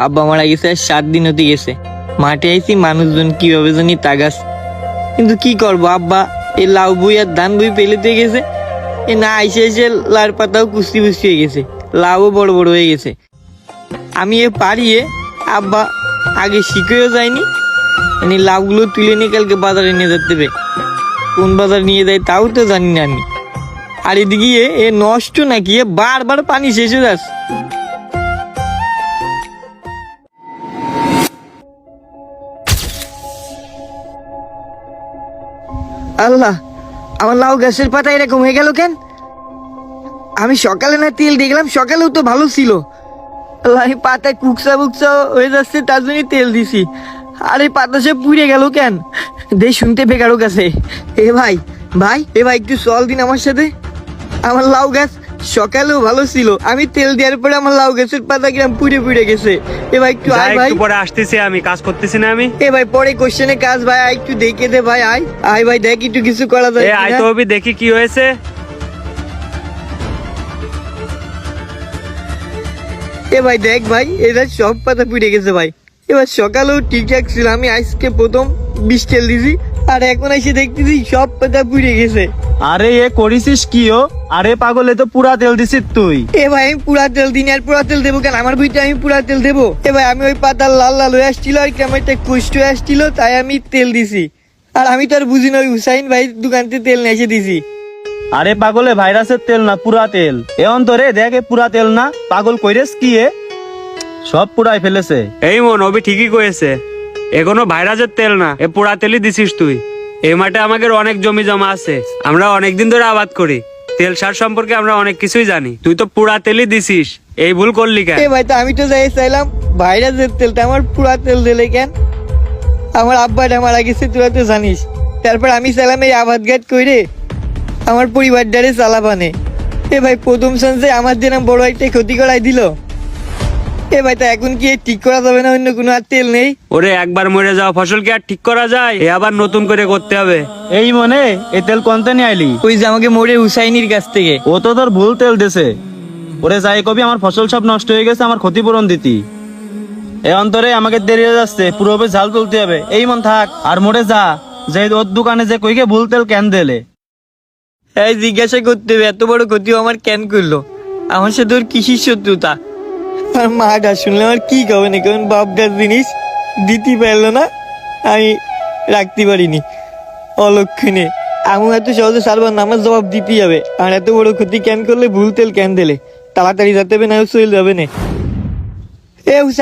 আব্বা মারা গেছে 7 দিন হতে গেছে। মাঠে আইছি, মানুষজন কিভাবে জানি তাগাস, কিন্তু কি করবো আব্বা, এই লাউ বই আর ধান বই পেলেতে গেছে। এ না আইসে এসে লার পাতাও কুস্তি কুস্তি হয়ে গেছে, লাউও বড় বড় হয়ে গেছে। আমি এ পারিয়ে আব্বা আগে শিখেও যায়নি, লাউগুলো তুলে নিয়ে কালকে বাজারে নিয়ে যেতে হবে। কোন বাজার নিয়ে যায় তাও তো জানি না আমি। আর এদিকে এ নষ্ট নাকি, এ বারবার পানি শেষ হয়ে যাচ্ছে। আল্লাহ, আমার লাউ গাছের পাতা এরকম হয়ে গেল কেন? আমি সকালে না তেল দেখলাম, সকালেও তো ভালো ছিল। আল্লাহ, এই পাতায় কুকসা বুকসা হয়ে যাচ্ছে, তার জন্যই তেল দিছি। আর এই পাতা সে পুড়ে গেল কেন? দে শুনতে বেকারো কাছে। এ ভাই ভাই, এ ভাই একটু চল দিন আমার সাথে। আমার লাউ গাছ সকালেও ভালো ছিল, আমি তেল দেওয়ার পরে আমার লাউ গাছের পাতা কিরম পুড়ে পুড়ে গেছে। এ ভাই একটু আয় ভাই। একটু পরে আসতেছি, আমি কাজ করতেছি না আমি। এ ভাই পরে কোশ্চেনে কাজ ভাই, আয় একটু দেখে দে ভাই, আয় আয় ভাই, দেখ একটু কিছু করা যায় আয় কিনা। তো অভি, দেখি কি হয়েছে। এ ভাই দেখ ভাই, এরা সব পাতা পুড়ে গেছে ভাই। এবার সকালেও ঠিকঠাক ছিল, আমি আজকে প্রথম 20 তেল দিছি, আর এখন এসে দেখতেছি সব পাতা পুড়ে গেছে। আরে এ করিসিস কি ও? আরে পাগল, এ তো পুরা তেল দিছিস তুই। এ ভাই আমি পুরা তেল দিন, আর পুরা তেল দেবো কেন? আমার বইতে আমি পুরা তেল দেবো? এ ভাই আমি ওই পাতা লাল লাল হয়ে আসছিল, আর কেমন একটা কুষ্ট হয়ে আসছিল, তাই আমি তেল দিছি। আর আমি তো আর বুঝি না, ওই হুসাইন ভাই দোকান থেকে তেল নিয়ে এসে দিছি। আরে পাগলে, ভাইরাসের তেল না, পুরা তেল। এ অন্তরে দেখ, এ পুরা তেল না। পাগল কইরেস কি এ? সব পুরাই ফেলেছে। এই মন, অভি ঠিকই কয়েছে, এখনো ভাইরাসের তেল না, এ পোড়া তেলই দিছিস তুই। এই মাঠে আমাদের অনেক জমি জমা আছে, আমরা অনেকদিন ধরে আবাদ করি, তেল সার সম্পর্কে আমরা অনেক কিছুই জানি। তুই তো পুরা তেলই দিছিস, এই ভুল করলি কেন? এ ভাই তো আমি তো যাই চাইলাম ভাইরাসের তেলটা, আমার পুরা তেল দিলে কেন? আমার আব্বাটা মারা গেছে, তোরা তো জানিস। তারপর আমি চাইলাম এই আবাদ ঘাট করে আমার পরিবারটারে চালাবানে। এ ভাই প্রথম চান্সে আমার যেন বড় একটা ক্ষতি করাই দিল। এ ভাই তা এখন কি ঠিক করা যাবে না? অন্য কোনো আর তেল নেই? ওরে, একবার মরে যাওয়া ফসল কি আর ঠিক করা যায়? এ আবার নতুন করে করতে হবে। এই মনে, এ তেল কোনতে নিয়ে আইলি? ওই যে আমাকে মোড়ে হুসাইনির কাছ থেকে। ও তো তোর ভুল তেল দেছে। ওরে যাই কবি, আমার ফসল সব নষ্ট হয়ে গেছে, আমার ক্ষতিপূরণ দিতি। এ অন্তরে আমাকে দেরি হয়ে যাচ্ছে, পুরো ঝাল তুলতে হবে। এই মন থাক, আর মোড়ে যা, যে ওর দোকানে যে কইকে ভুল তেল কেন দিলে। এই জিজ্ঞাসা করতে হবে এত বড় ক্ষতি আমার কেন করলো? আমার সাথে ওর কিসির শত্রুতা? আর মাটা শুনলে আমার কি কবে না, কেমন বাপদার জিনিস দিতে পারলো না, আমি রাখতে পারিনি অলক্ষণে। আমি এত সহজে সারবার না, আমার জবাব দিতেই হবে। আর এত বড় ক্ষতি কেন করলে, ভুল তেল কেন দিলে? তাড়াতাড়ি যেতে হবে, না চলে যাবে না। এ